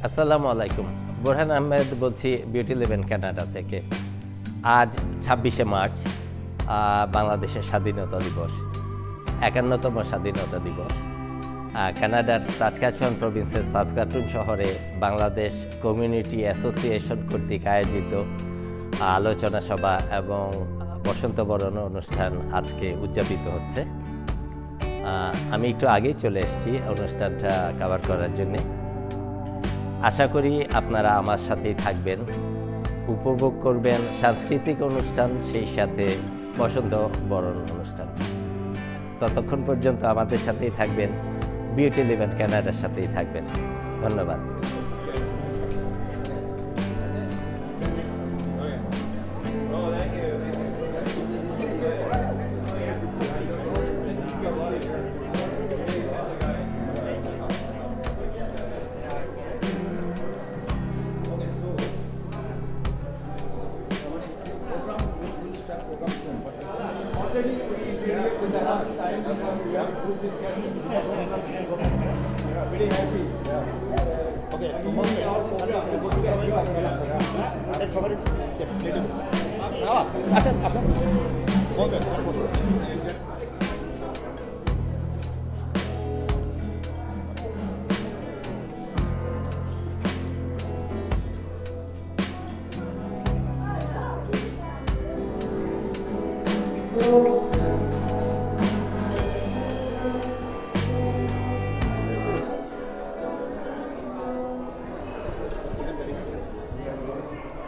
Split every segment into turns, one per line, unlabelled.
আসসালামু আলাইকুম। বোরহান আহমেদ বলছি বিউটি লিভেন কানাডা থেকে। আজ 26শে মার্চ বাংলাদেশের স্বাধীনতা দিবস, 51তম স্বাধীনতা দিবস। কানাডার সাসকাচুয়ান প্রভিন্সের সাসকাটুন শহরে বাংলাদেশ কমিউনিটি অ্যাসোসিয়েশন কর্তৃক আয়োজিত আলোচনা সভা এবং বসন্ত বরণ অনুষ্ঠান আজকে উদযাপিত হচ্ছে। আমি একটু আগেই চলে এসেছি অনুষ্ঠানটা কভার করার জন্যে। আশা করি আপনারা আমার সাথেই থাকবেন, উপভোগ করবেন সাংস্কৃতিক অনুষ্ঠান, সেই সাথে বসন্ত বরণ অনুষ্ঠান। ততক্ষণ পর্যন্ত আমাদের সাথেই থাকবেন, বিউটি লিভেন কানাডার সাথেই থাকবেন। ধন্যবাদ।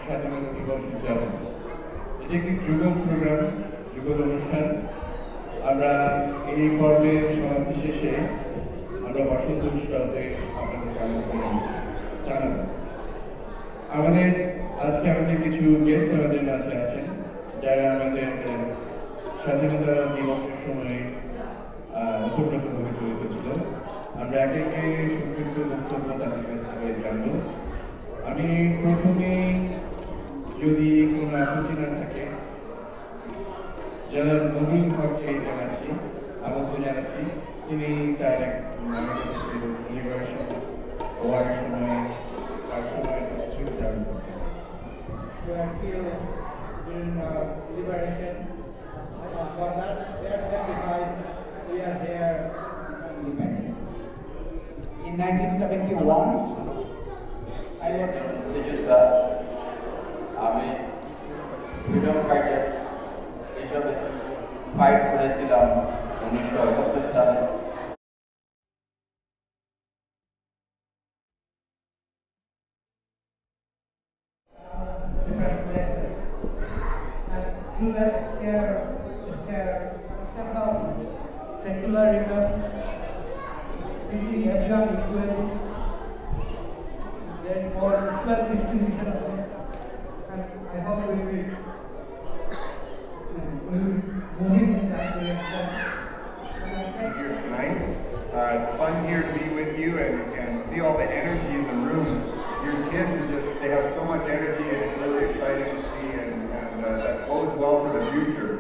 স্বাধীনতা দিবস উদযাপন, এটি একটি যুগল প্রোগ্রাম, যুগল অনুষ্ঠান। আমরা এই পর্বের সমাপ্তি শেষে আমরা বসন্ত উৎসবে আপনাদেরকে আমন্ত্রণ জানাবো। আমাদের কিছু গেস্ট আমাদের মাঝে আছেন, যারা আমাদের স্বাধীনতা দিবসের সময় ওতপ্রোতভাবে জড়িত ছিল। আমরা একে একে সংক্ষিপ্ত বক্তব্য তাদের কাছ থেকে জানবো। আমি প্রথমে, যদি কোনো আপত্তি না থাকে, যারা নবীন হককে আমন্ত্রণ জানাচ্ছি। তিনি তার লিবারেশন হওয়ার সময় তার সময় স্মৃতি ধারণ করতেন।
For that, their sacrifice, we are here independence. In 1971, I was
religious আমি ফ্রিডম ফাইটার হিসাবে ফাইট করেছিলাম 1971 সালে।
different places. And through that concept of secularism, treating everyone equally, there is more equal distribution of it. And I hope we will move in that direction.
Here tonight. It's fun here to be with you and see all the energy in the room. Your kids they have so much energy, and it's really exciting to see, and that bodes well for the future.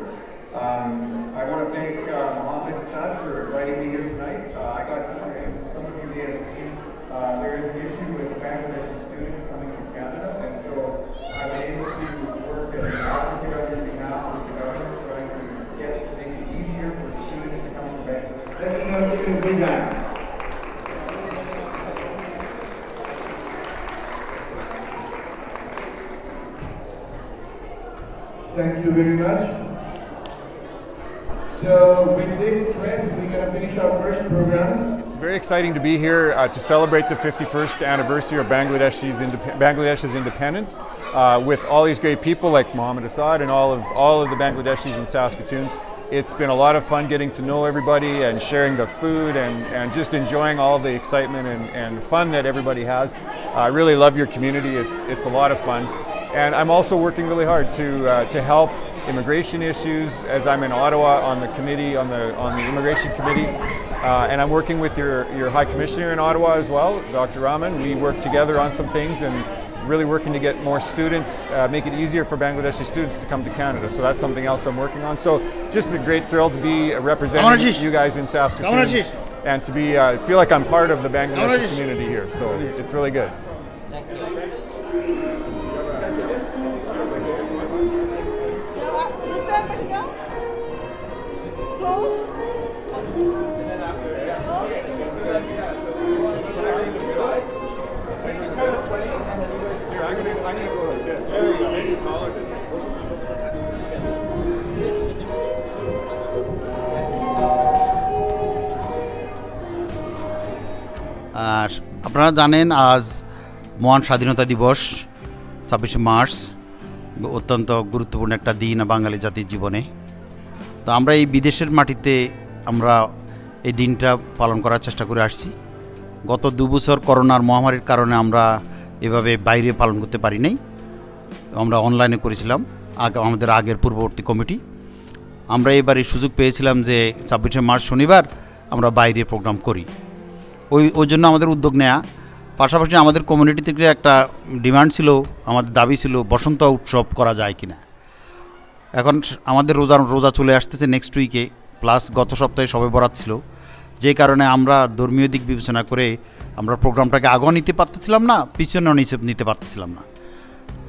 I want to thank Mohammed Saad for inviting me here tonight. Some of you may have seen there is an issue with Bangladeshi students coming to Canada, and so I've been able to work as an advocate on your behalf with the government, trying to make it easier for students to come to Bangladesh.
Thank you very much. So with this crest, we're going to finish our first program.
It's very exciting to be here to celebrate the 51st anniversary of Bangladesh's independence with all these great people like Mohammed Asad and all of the Bangladeshis in Saskatoon. It's been a lot of fun getting to know everybody and sharing the food and just enjoying all the excitement and fun that everybody has. I really love your community. It's a lot of fun. And I'm also working really hard to help immigration issues, as I'm in Ottawa on the committee, on the immigration committee. And I'm working with your High Commissioner in Ottawa as well, Dr. Rahman. We work together on some things and really working to get more students, make it easier for Bangladeshi students to come to Canada. So that's something else I'm working on. So just a great thrill to be representing you guys in Saskatoon and to be feel like I'm part of the Bangladeshi community here. So it's really good.
আর আপনারা জানেন আজ মহান স্বাধীনতা দিবস 26শে March, অত্যন্ত গুরুত্বপূর্ণ একটা দিন বাঙালি জাতির জীবনে। তো আমরা এই বিদেশের মাটিতে আমরা এই দিনটা পালন করার চেষ্টা করে আসছি। গত 2 বছর করোনার মহামারীর কারণে আমরা এভাবে বাইরে পালন করতে পারি নাই, আমরা অনলাইনে করেছিলাম আমাদের আগের পূর্ববর্তী কমিটি। আমরা এবার এই সুযোগ পেয়েছিলাম যে 26শে মার্চ শনিবার আমরা বাইরে প্রোগ্রাম করি, ওই জন্য আমাদের উদ্যোগ নেওয়া। পাশাপাশি আমাদের কমিউনিটি থেকে একটা ডিমান্ড ছিল, আমাদের দাবি ছিল বসন্ত উৎসব করা যায় কিনা। এখন আমাদের রোজা চলে আসতেছে নেক্সট উইকে, প্লাস গত সপ্তাহে সবে বরাত ছিল, যে কারণে আমরা ধর্মীয় দিক বিবেচনা করে আমরা প্রোগ্রামটাকে আগেও নিতে পারতেছিলাম না, পিছনেও নিতে পারতেছিলাম না।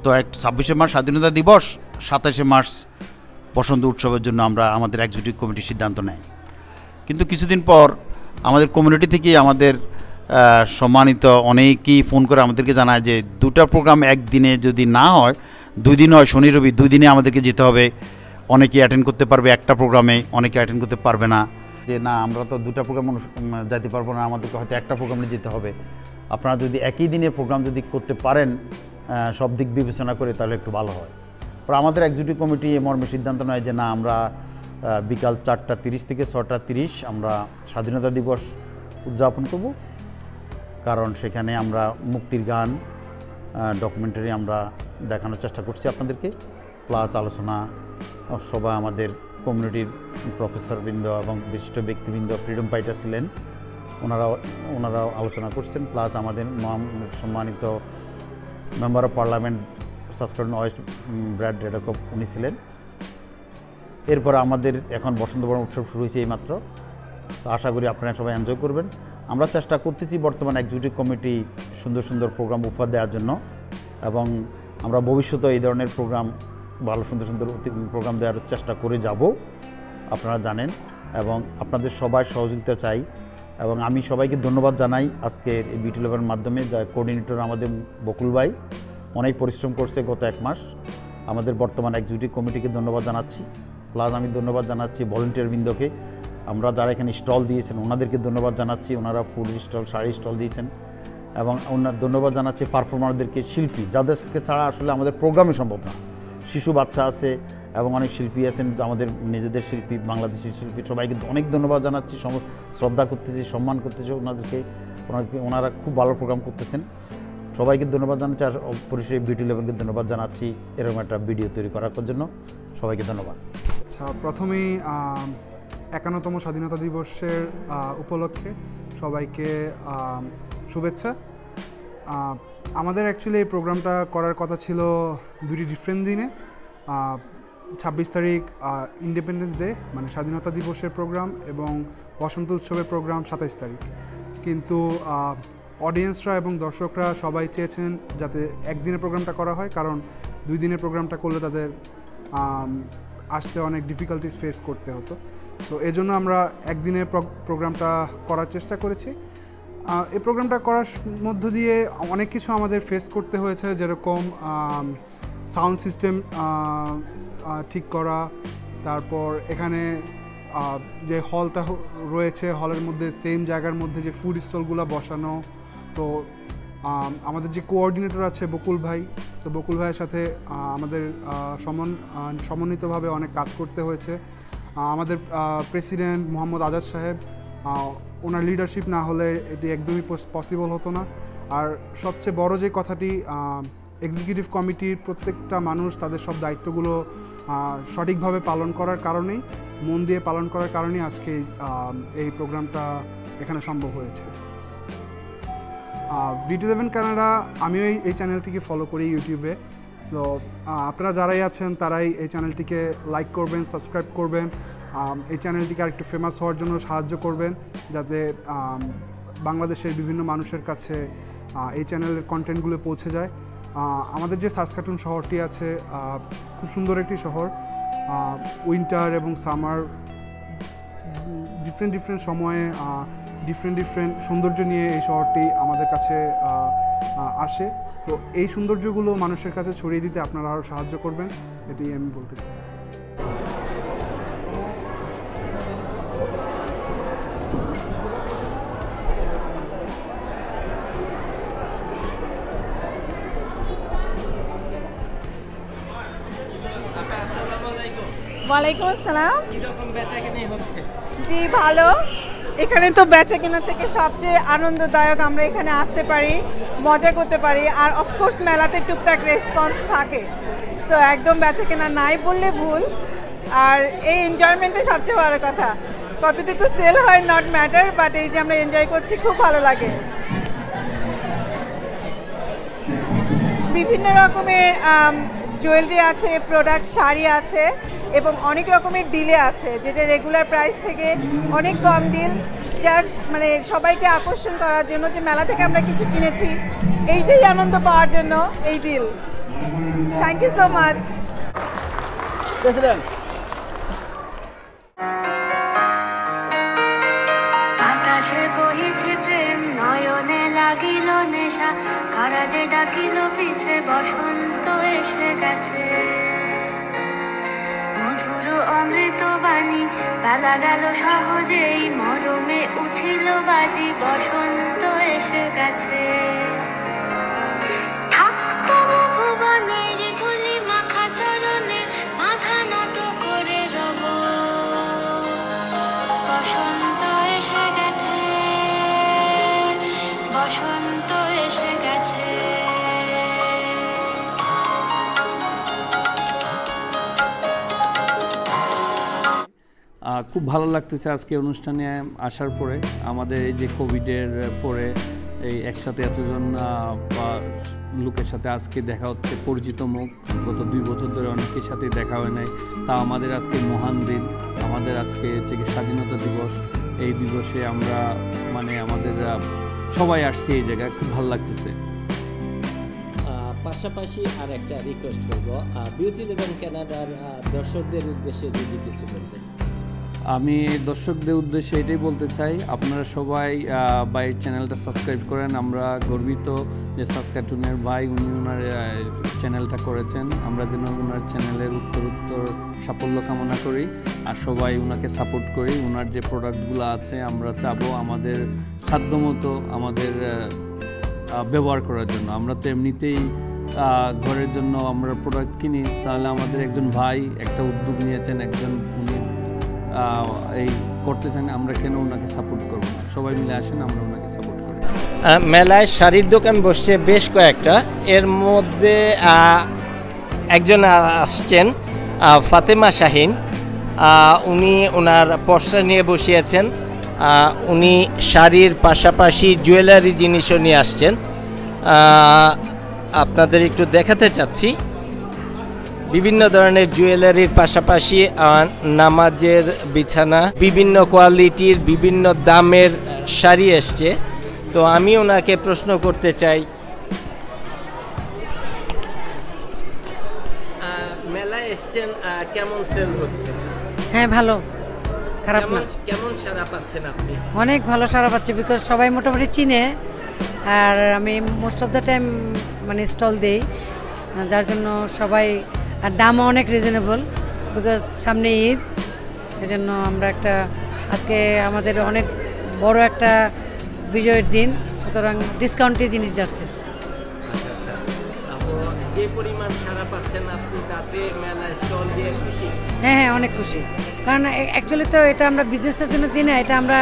তো 26শে মার্চ স্বাধীনতা দিবস, 27শে মার্চ বসন্ত উৎসবের জন্য আমরা আমাদের এক্সিকিউটিভ কমিটি সিদ্ধান্ত নেয়। কিন্তু কিছুদিন পর আমাদের কমিউনিটি থেকে আমাদের সম্মানিত অনেকেই ফোন করে আমাদেরকে জানায় যে 2টা প্রোগ্রাম একদিনে যদি না হয়, 2 দিন হয়, শনি রবি 2 দিনে আমাদেরকে যেতে হবে। অনেকে অ্যাটেন্ড করতে পারবে একটা প্রোগ্রামে, অনেকে অ্যাটেন্ড করতে পারবে না। যে না, আমরা তো 2টা প্রোগ্রাম যেতে পারবো না, আমাদেরকে হয়তো একটা প্রোগ্রামে যেতে হবে। আপনারা যদি একই দিনে প্রোগ্রাম যদি করতে পারেন সব দিক বিবেচনা করে, তাহলে একটু ভালো হয়। পর আমাদের এক্সিকিউটিভ কমিটি এ মর্মে সিদ্ধান্ত নেয় যে না, আমরা বিকাল 4:30 থেকে 6:30 আমরা স্বাধীনতা দিবস উদযাপন করব। কারণ সেখানে আমরা মুক্তির গান, ডকুমেন্টারি আমরা দেখানোর চেষ্টা করছি আপনাদেরকে, প্লাস আলোচনা সভা আমাদের কমিউনিটির প্রফেসরবৃন্দ এবং বিশিষ্ট ব্যক্তিবৃন্দ, ফ্রিডম ফাইটার ছিলেন, ওনারাও আলোচনা করছেন, প্লাস আমাদের সম্মানিত মেম্বার অফ পার্লামেন্ট সাসকর্ন ওয়েস্ট ব্র্যাড রেডকপ উনি ছিলেন। এরপর আমাদের এখন বসন্ত বরণ উৎসব শুরু হয়েছে এইমাত্র। তো আশা করি আপনারা সবাই এনজয় করবেন। আমরা চেষ্টা করতেছি বর্তমান এক্সিকিউটিভ কমিটি সুন্দর সুন্দর প্রোগ্রাম উপহার দেওয়ার জন্য, এবং আমরা ভবিষ্যতে এই ধরনের প্রোগ্রাম, ভালো সুন্দর সুন্দর প্রোগ্রাম দেওয়ার চেষ্টা করে যাব, আপনারা জানেন, এবং আপনাদের সবাই সহযোগিতা চাই। এবং আমি সবাইকে ধন্যবাদ জানাই আজকের এই বিউটি ল্যাবের মাধ্যমে। কোঅর্ডিনেটর আমাদের বকুল ভাই অনেক পরিশ্রম করছে গত 1 মাস। আমাদের বর্তমান এক্সিকিউটিভ কমিটিকে ধন্যবাদ জানাচ্ছি, প্লাস আমি ধন্যবাদ জানাচ্ছি ভলেন্টিয়ার বৃন্দকে। আমরা যারা এখানে স্টল দিয়েছেন ওনাদেরকে ধন্যবাদ জানাচ্ছি, ওনারা ফুড স্টল, শাড়ি স্টল দিয়েছেন। এবং ওনার ধন্যবাদ জানাচ্ছি পারফর্মারদেরকে, শিল্পী যাদেরকে ছাড়া আসলে আমাদের প্রোগ্রামই সম্ভব না। শিশু বাচ্চা আছে এবং অনেক শিল্পী আছেন, আমাদের নিজেদের শিল্পী, বাংলাদেশি শিল্পী, সবাইকে অনেক ধন্যবাদ জানাচ্ছি, শ্রদ্ধা করতেছি, সম্মান করতেছি ওনারা খুব ভালো প্রোগ্রাম করতেছেন। সবাইকে ধন্যবাদ জানাচ্ছি, আর পরিশেষে বিউটি লেভেলকে ধন্যবাদ জানাচ্ছি এরকম একটা ভিডিও তৈরি করার জন্য। সবাইকে ধন্যবাদ।
আচ্ছা, প্রথমেই 51তম স্বাধীনতা দিবসের উপলক্ষে সবাইকে শুভেচ্ছা। আমাদের অ্যাকচুয়ালি এই প্রোগ্রামটা করার কথা ছিল 2টি ডিফারেন্ট দিনে। 26 তারিখ ইন্ডিপেন্ডেন্স ডে মানে স্বাধীনতা দিবসের প্রোগ্রাম, এবং বসন্ত উৎসবের প্রোগ্রাম 27 তারিখ। কিন্তু অডিয়েন্সরা এবং দর্শকরা সবাই চেয়েছেন যাতে একদিনের প্রোগ্রামটা করা হয়, কারণ 2 দিনের প্রোগ্রামটা করলে তাদের আসতে অনেক ডিফিকাল্টিস ফেস করতে হতো। তো এই জন্য আমরা একদিনের প্রোগ্রামটা করার চেষ্টা করেছি। এই প্রোগ্রামটা করার মধ্য দিয়ে অনেক কিছু আমাদের ফেস করতে হয়েছে, যেরকম সাউন্ড সিস্টেম ঠিক করা, তারপর এখানে যে হলটা রয়েছে হলের মধ্যে সেম জায়গার মধ্যে যে ফুড স্টলগুলো বসানো। তো আমাদের যে কোঅর্ডিনেটর আছে বকুল ভাই, তো বকুল ভাইয়ের সাথে আমাদের সমন্বিতভাবে অনেক কাজ করতে হয়েছে। আমাদের প্রেসিডেন্ট মোহাম্মদ আজাদ সাহেব, ওনার লিডারশিপ না হলে এটি একদমই পসিবল হতো না। আর সবচেয়ে বড় যে কথাটি, এক্সিকিউটিভ কমিটির প্রত্যেকটা মানুষ তাদের সব দায়িত্বগুলো সঠিকভাবে পালন করার কারণেই, মন দিয়ে পালন করার কারণেই আজকে এই প্রোগ্রামটা এখানে সম্ভব হয়েছে। VT11 কানাডা, আমিও এই চ্যানেলটিকে ফলো করি ইউটিউবে। সো আপনারা যারাই আছেন তারাই এই চ্যানেলটিকে লাইক করবেন, সাবস্ক্রাইব করবেন, এই চ্যানেলটিকে আরেকটু ফেমাস হওয়ার জন্য সাহায্য করবেন, যাতে বাংলাদেশের বিভিন্ন মানুষের কাছে এই চ্যানেলের কন্টেন্টগুলো পৌঁছে যায়। আমাদের যে সাসকাটুন শহরটি আছে খুব সুন্দর একটি শহর। উইন্টার এবং সামার ডিফারেন্ট সময়ে ডিফারেন্ট সৌন্দর্য নিয়ে এই শহরটি আমাদের কাছে আসে। তো এই সৌন্দর্যগুলো মানুষের কাছে ছড়িয়ে দিতে আপনারা আরও সাহায্য করবেন, এটাই আমি বলতে চাই।
ওয়ালাইকুম আসসালাম।
কিরকম বেচাকেনি হচ্ছে?
জি ভালো। এখানে তো বেচাকেনা থেকে সবচেয়ে আনন্দদায়ক আমরা এখানে আসতে পারি, মজা করতে পারি, আর অফকোর্স মেলাতে টুকটাক রেসপন্স থাকে। সো একদম বেচাকেনা নাই বললে ভুল। আর এই এনজয়মেন্টে সবচেয়ে বড় কথা, কতটুকু সেল হয় নট ম্যাটার, বাট এই যে আমরা এনজয় করছি খুব ভালো লাগে। বিভিন্ন রকমের জুয়েলারি আছে, প্রোডাক্ট, শাড়ি আছে এবং অনেক রকমের ডিলে আছে, যেটা রেগুলার প্রাইস থেকে অনেক কম ডিল, যার মানে সবাইকে আকর্ষণ করার জন্য যে মেলা থেকে আমরা কিছু কিনেছি এইটাই আনন্দ পাওয়ার জন্য এই deal. Thank you so much.
আকাশে বহিছে প্রেম, নয়নে লাগিল নেশা, কারাজে ডাকিল পিছে, বসন্ত এসে গেছে। মধুর অমৃত বাণী, বেলা গেল সহজেই, মরমে উঠিল বাজি, বসন্ত এসে গেছে। থাকতম ভুবনের ধুলি মাখা চরণে, মাথা নত করে রব, বসন্ত এসে গেছে, বসন্ত এসে গেছে।
খুব ভালো লাগতেছে আজকে অনুষ্ঠানে আসার পরে। আমাদের এই যে কোভিডের পরে এই একসাথে এতজন লোকের সাথে আজকে দেখা হচ্ছে, পরিচিত মুখ, গত 2 বছর ধরে অনেকের সাথে দেখা হয় নাই। তা আমাদের আজকে মহান দিন, আমাদের আজকে হচ্ছে স্বাধীনতা দিবস। এই দিবসে আমরা মানে আমাদের সবাই আসছি এই জায়গায়, খুব ভালো লাগতেছে।
পাশাপাশি আর একটা রিকোয়েস্ট করব, বিউটি লেভেন কানাডার দর্শকদের উদ্দেশ্যে যদি কিছু বলতেন।
আমি দর্শকদের উদ্দেশ্যে এটাই বলতে চাই, আপনারা সবাই ভাই চ্যানেলটা সাবস্ক্রাইব করেন। আমরা গর্বিত যে সাসকাটুনের ভাই উনি ওনার চ্যানেলটা করেছেন। আমরা যেন ওনার চ্যানেলের উত্তর সাফল্য কামনা করি আর সবাই ওনাকে সাপোর্ট করি। ওনার যে প্রোডাক্টগুলো আছে আমরা চাবো আমাদের সাধ্যমতো আমাদের ব্যবহার করার জন্য। আমরা তো এমনিতেই ঘরের জন্য আমরা প্রোডাক্ট কিনি, তাহলে আমাদের একজন ভাই একটা উদ্যোগ নিয়েছেন, একজন উনি এই করতেছেন, আমরা কেন ওনাকে সাপোর্ট করবো না? সবাই মিলে আসেন, আমরা ওনাকে সাপোর্ট করি।
মেলায় শাড়ির দোকান বসছে বেশ কয়েকটা, এর মধ্যে একজন আসছেন ফাতেমা শাহিন, উনি ওনার পর্সা নিয়ে বসিয়েছেন। উনি শাড়ির পাশাপাশি জুয়েলারি জিনিসও নিয়ে আসছেন, আপনাদের একটু দেখাতে চাচ্ছি। বিভিন্ন ধরনের জুয়েলারির পাশাপাশি নামাজের বিছানা, বিভিন্ন কোয়ালিটির বিভিন্ন দামের শাড়ি এসছে। তো আমি ওনাকে প্রশ্ন করতে চাই, মেলায় এসছেন, কেমন সেল হচ্ছে?
হ্যাঁ ভালো, খারাপ না।
কেমন সাড়া পাচ্ছেন আপনি?
অনেক ভালো সাড়া পাচ্ছে, বিকজ সবাই মোটামুটি চিনে, আর আমি মোস্ট অফ দ্য টাইম মানে স্টল দেই, যার জন্য সবাই, আর দামও অনেক রিজনেবল, বিকজ সামনে ঈদ, এই জন্য আমরা আজকে আমাদের অনেক বড় একটা বিজয়ের দিন, সুতরাং ডিসকাউন্টে জিনিস যাচ্ছে।
যে পরিমাণ সাড়া পাচ্ছেন আপনি, তাতে মেলায় স্টল দিয়ে খুশি?
হ্যাঁ, অনেক খুশি, কারণ অ্যাকচুয়ালি তো এটা আমরা বিজনেসের জন্য দিই না, এটা আমরা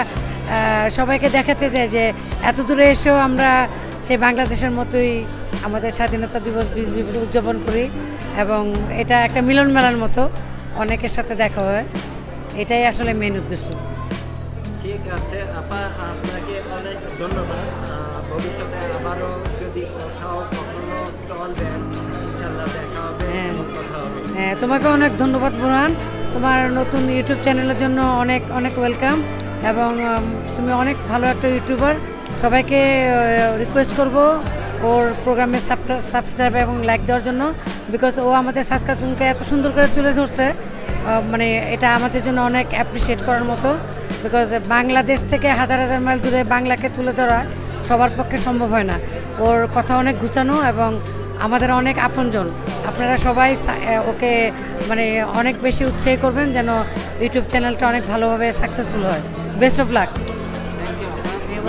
সবাইকে দেখাতে চাই যে এত দূরে এসেও আমরা সেই বাংলাদেশের মতোই আমাদের স্বাধীনতা দিবস উদযাপন করি, এবং এটা একটা মিলন মেলার মতো, অনেকের সাথে দেখা হয়, এটাই আসলে মেন উদ্দেশ্য।
ঠিক আছে আপা, আপনাকে অনেক ধন্যবাদ। ভবিষ্যতে আবারও যদি কোথাও কখনো স্টল দেন, ইনশাআল্লাহ দেখা হবে, কথা হবে।
হ্যাঁ, তোমাকে অনেক ধন্যবাদ বুরহান, তোমার নতুন ইউটিউব চ্যানেলের জন্য অনেক অনেক ওয়েলকাম, এবং তুমি অনেক ভালো একটা ইউটিউবার, সবাইকে রিকোয়েস্ট করব ওর প্রোগ্রামে সাবস্ক্রাইব এবং লাইক দেওয়ার জন্য, বিকজ ও আমাদের সাসকাচুনকে এত সুন্দর করে তুলে ধরছে, মানে এটা আমাদের জন্য অনেক অ্যাপ্রিসিয়েট করার মতো, বিকজ বাংলাদেশ থেকে হাজার হাজার মাইল দূরে বাংলাকে তুলে ধরা সবার পক্ষে সম্ভব হয় না। ওর কথা অনেক গুছানো এবং আমাদের অনেক আপনজন। আপনারা সবাই ওকে মানে অনেক বেশি উৎসাহী করবেন যেন ইউটিউব চ্যানেলটা অনেক ভালোভাবে সাকসেসফুল হয়। Best of luck.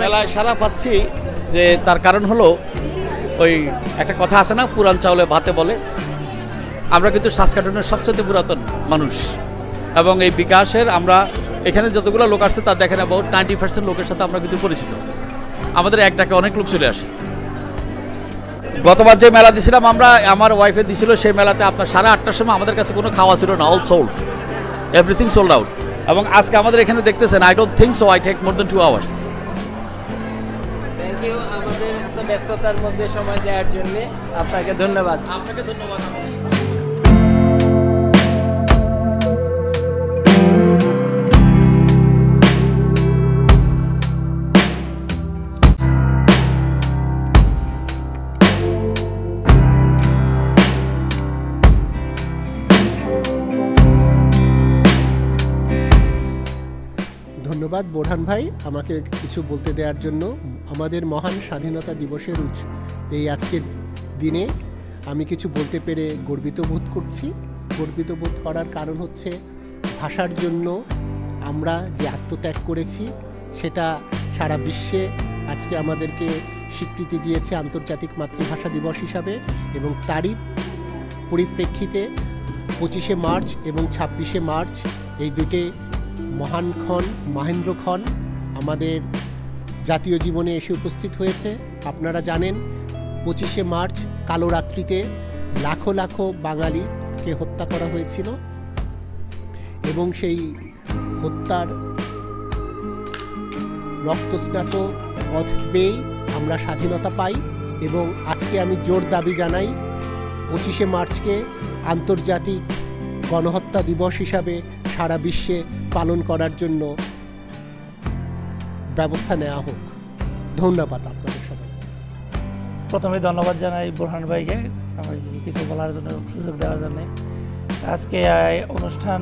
মেলায় সারা পাচ্ছি যে তার কারণ হলো ওই একটা কথা আছে না, পুরান চাউলে ভাতে বলে। আমরা কিন্তু সাসকাটুনের সবচেয়ে পুরাতন মানুষ এবং এই বিকাশের আমরা এখানে যতগুলো লোক আসছে তার দেখেন অ্যাবাউট 90% লোকের সাথে আমরা কিন্তু পরিচিত। আমাদের এক ডাকে অনেক লোক চলে আসে। গতবার যে মেলা দিয়েছিলাম আমরা, আমার ওয়াইফে দিয়েছিল, সেই মেলাতে আপনার 8:30টার সময় আমাদের কাছে কোনো খাওয়া ছিল না, all sold, everything sold out. এবং আজকে আমাদের এখানে দেখতেছেন, I don't think so I take more than 2 hours।
Thank you আমাদের এত ব্যস্ততার মধ্যে সময় দেওয়ার জন্য আপনাকে ধন্যবাদ।
আপনাকে ধন্যবাদ।
ধন্যবাদ বোরহান ভাই আমাকে কিছু বলতে দেওয়ার জন্য। আমাদের মহান স্বাধীনতা দিবসের এই আজকের দিনে আমি কিছু বলতে পেরে গর্বিত বোধ করছি। গর্বিত বোধ করার কারণ হচ্ছে ভাষার জন্য আমরা যে আত্মত্যাগ করেছি সেটা সারা বিশ্বে আজকে আমাদেরকে স্বীকৃতি দিয়েছে আন্তর্জাতিক মাতৃভাষা দিবস হিসাবে, এবং তারই পরিপ্রেক্ষিতে 25শে মার্চ এবং 26শে মার্চ এই দুটি মহান ক্ষণ, মহেন্দ্র ক্ষণ আমাদের জাতীয় জীবনে এসে উপস্থিত হয়েছে। আপনারা জানেন 25শে মার্চ কালো রাত্রিতে লাখো লাখো বাঙালিকে হত্যা করা হয়েছিল এবং সেই হত্যার রক্তস্নাত পথ বেয়ে আমরা স্বাধীনতা পাই। এবং আজকে আমি জোর দাবি জানাই 25শে মার্চকে আন্তর্জাতিক গণহত্যা দিবস হিসাবে সারা বিশ্বে পালন করার জন্য ব্যবস্থা নেওয়া হোক। ধন্যবাদ আপনাদের সবাই।
প্রথমে ধন্যবাদ জানাই বোরহান ভাইকে আমাকে কিছু বলার জন্য, সুযোগ দেওয়ার জন্য। আজকে অনুষ্ঠান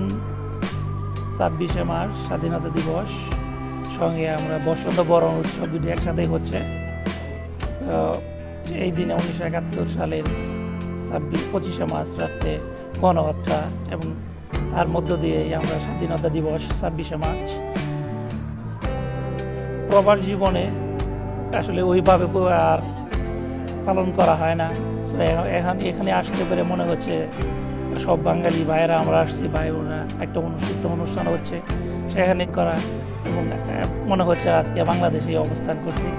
26শে মার্চ স্বাধীনতা দিবস, সঙ্গে আমরা বসন্ত বরণ উৎসব দুটি একসাথেই হচ্ছে। তো এই দিনে 1971 সালের 25শে মার্চ রাত্রে গণহত্যা এবং তার মধ্য দিয়ে আমরা স্বাধীনতা দিবস 26শে মার্চ। প্রবাস জীবনে আসলে ওইভাবে আর পালন করা হয় না। তো এখানে আসতে পেরে মনে হচ্ছে সব বাঙালি ভাইয়েরা আমরা আসছি, ভাই বোনরা একটা অনুষ্ঠান হচ্ছে সেখানে করা, এবং মনে হচ্ছে আজকে বাংলাদেশে অবস্থান করছি।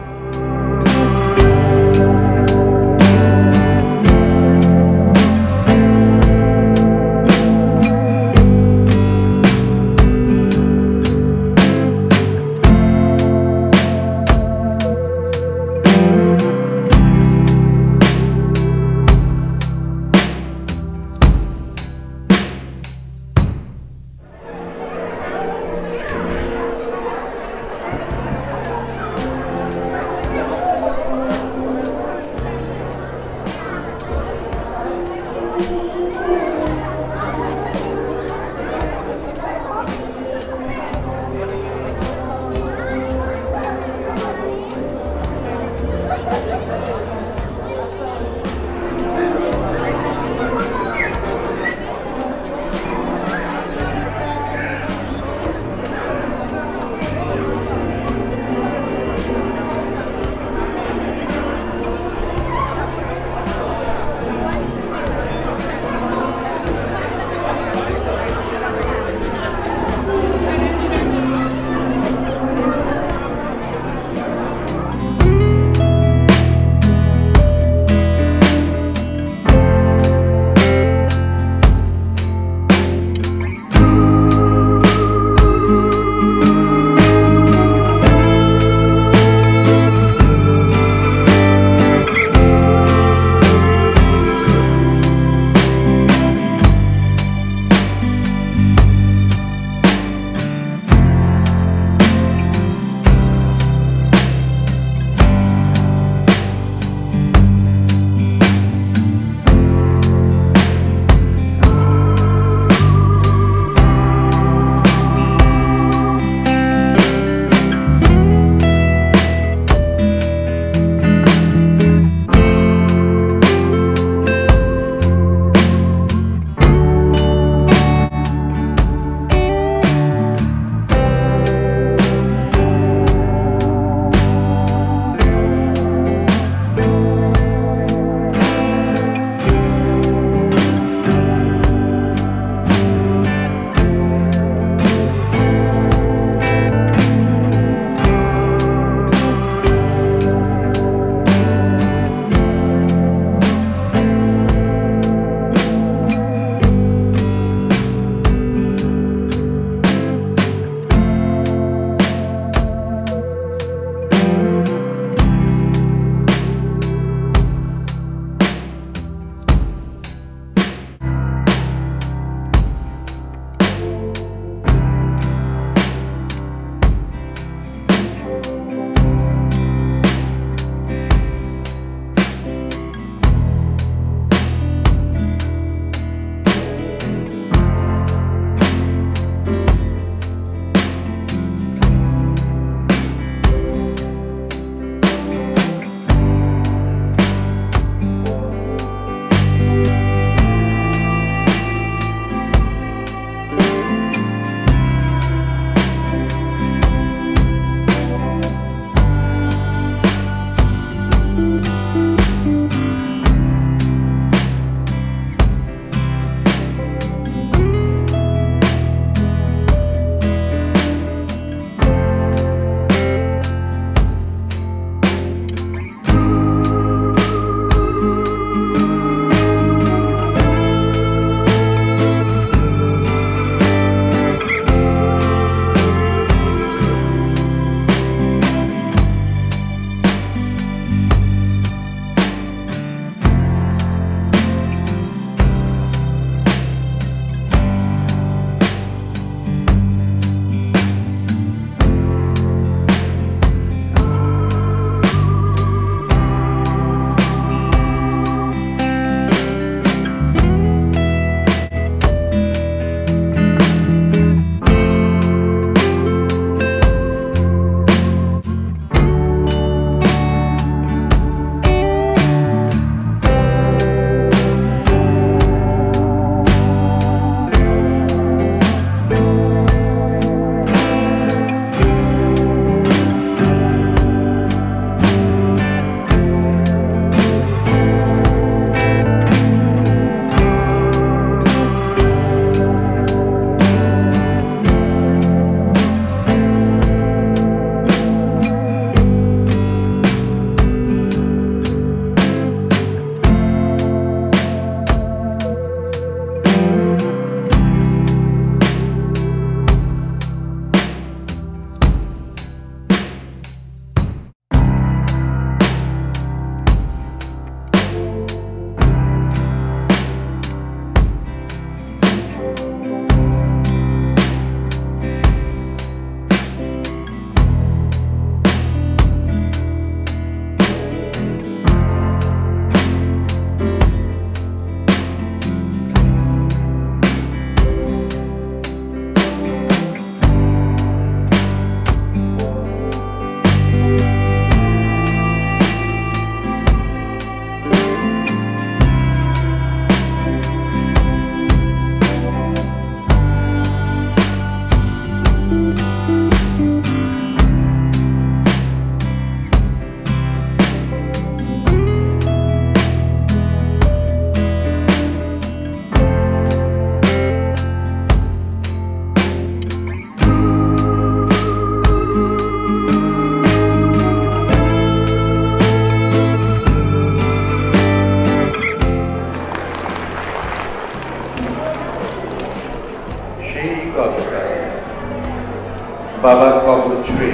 বাবার কবর ছুঁয়ে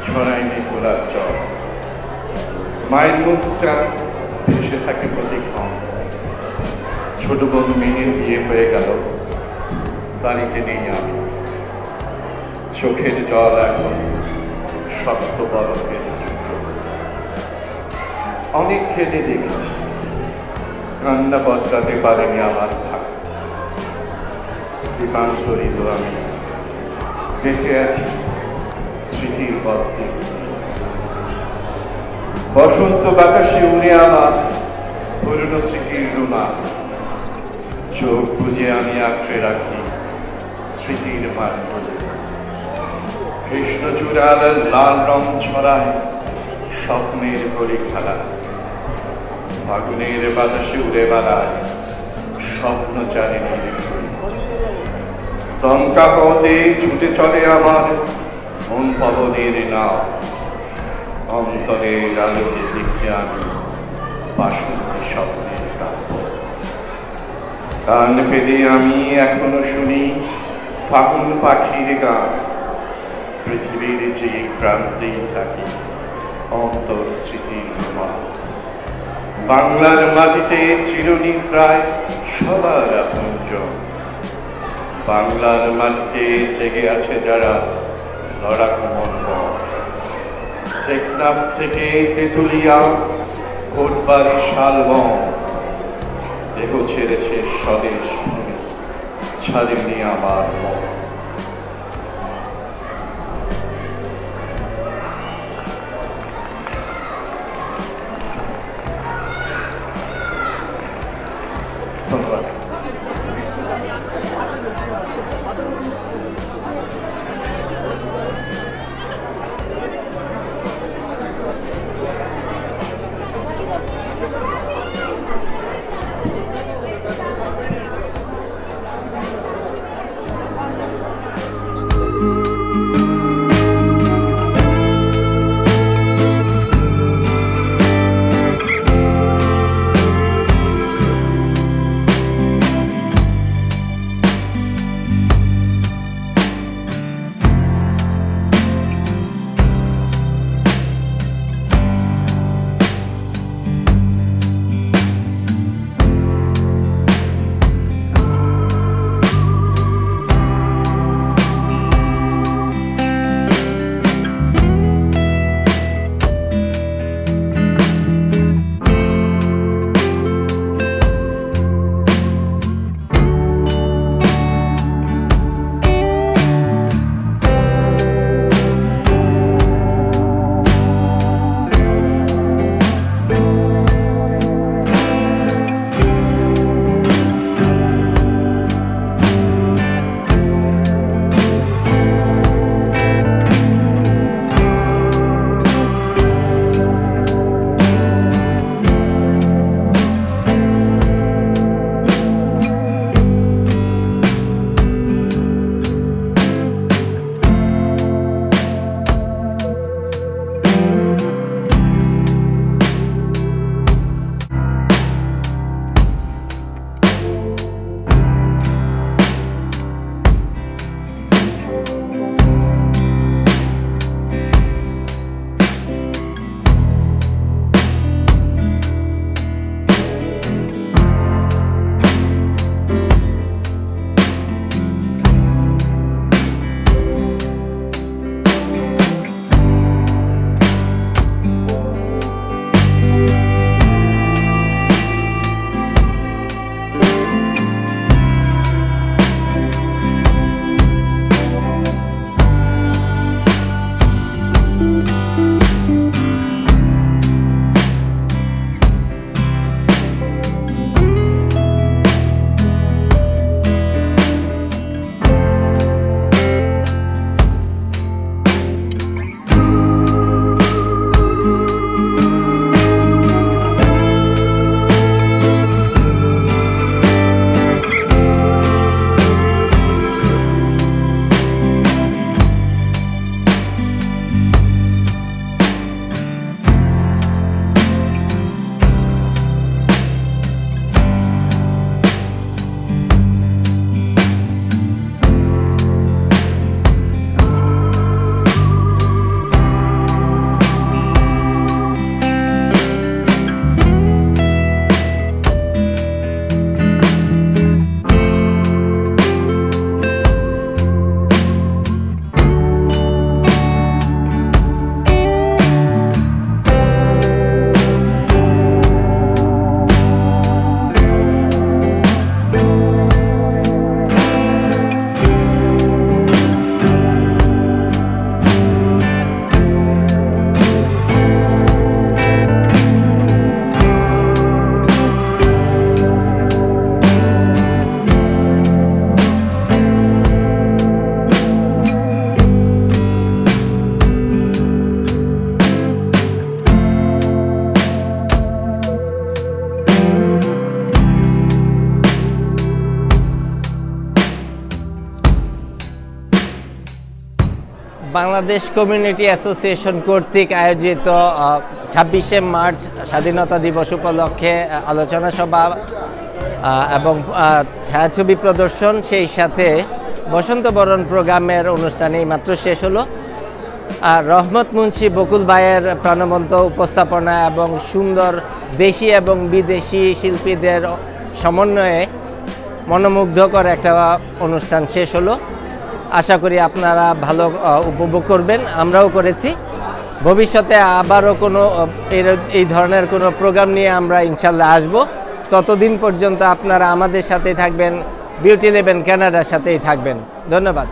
ছড়ায়নি গোলাপ জল। মায়ের মুখটা ভেসে থাকে প্রতিক্ষণ। ছোট বোন মেয়ের বিয়ে হয়ে গেল, বাড়িতে নেই আমি। চোখের জল এখন শক্ত বরফের টুকরো। অনেক কেঁদে দেখেছি, কান্না বদলাতে পারেনি আমার ভাগ। দীপান্তরিত আমি বেঁচে আছি স্মৃতির পথে। বসন্ত বাতাসে উড়ে আমার পুরনো স্মৃতির রুমা। চোখ বুঝে আমি আঁকড়ে রাখি স্মৃতির মান্ডলে। কৃষ্ণচূড়াল লাল রং ছড়ায় স্বপ্নের গলি খেলা। ফাগুনের বাতাসে উড়ে বেড়ায় স্বপ্ন চারিণীর ঘুড়ি। দমকা পথে ছুটে চলে আমার মন পবনের নাও। অন্তরের আলোকে দেখি আমি বাসন্তী স্বপ্নের কাব্য। কান পেতে আমি এখনো শুনি ফাগুন পাখির গান। পৃথিবীর যে প্রান্তেই থাকি অন্তর স্মৃতির রোমা। বাংলার মাটিতে চিরনিদ্রায় সবার আপনজন। বাংলার মাটিতে জেগে আছে যারা লড়াকু মনবর। টেকনাফ থেকে তেঁতুলিয়া, কোটবাড়ি, শালবন, দেহ ছেড়েছে স্বদেশ ভূমি, ছাড়েনি আমার মন। ধন্যবাদ।
বাংলাদেশ কমিউনিটি অ্যাসোসিয়েশন কর্তৃক আয়োজিত 26শে মার্চ স্বাধীনতা দিবস উপলক্ষে আলোচনা সভা এবং ছায়াছবি প্রদর্শন, সেই সাথে বসন্ত বরণ প্রোগ্রামের অনুষ্ঠানে মাত্র শেষ হলো। আর রহমত মুন্সি বকুল ভাইয়ের প্রাণবন্ত উপস্থাপনা এবং সুন্দর দেশি এবং বিদেশি শিল্পীদের সমন্বয়ে মনোমুগ্ধকর একটা অনুষ্ঠান শেষ হলো। আশা করি আপনারা ভালো উপভোগ করবেন, আমরাও করেছি। ভবিষ্যতে আবারও কোনো এই ধরনের কোনো প্রোগ্রাম নিয়ে আমরা ইনশাল্লাহ আসব। ততদিন পর্যন্ত আপনারা আমাদের সাথেই থাকবেন, বিউটি 11 কানাডার সাথেই থাকবেন। ধন্যবাদ।